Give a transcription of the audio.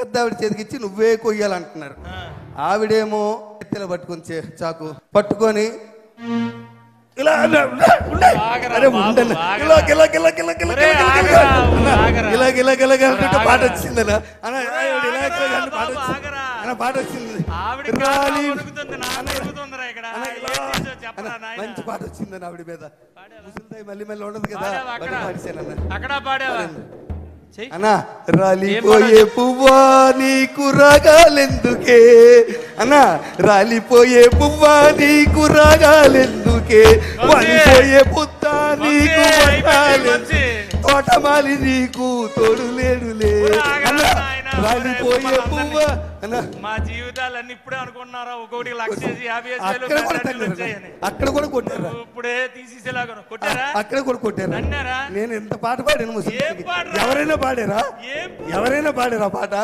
పెద్ద ఆవిడ చేతికి ఇచ్చి నువ్వే కొయ్యాలంటున్నారు. ఆవిడేమో ఎత్తెల పట్టుకొని చాకు పట్టుకొని ఇలా పాట వచ్చిందన్న పాట వచ్చింది. మంచి పాట వచ్చిందని ఆవిడ మీద మళ్ళీ మళ్ళీ ఉండదు కదా అన్నా. రాలిపోయే పువ్వా నీకు రాగాలెందుకే అన్నా, రాలిపోయే పువ్వా నీకు రాగాలెందుకే, వాలిపోయే పుత్త నీకు తోటమాలి నీకు తోడు లేడులే. రాలిపోయే పువ్వా అన్నా, మా జీవితాలన్నీ ఇప్పుడే అనుకున్నారా? ఒక్కొక్కటి 1,50,000 అక్కడ కూడా కొట్టారు, ఇప్పుడే తీసేసేలాగా కొట్టారా? అక్కడ కూడా కొట్టారు. అన్నారా? నేను ఎంత పాట పాడాను, ఎవరైనా పాడారా? ఎవరైనా పాడారా పాట?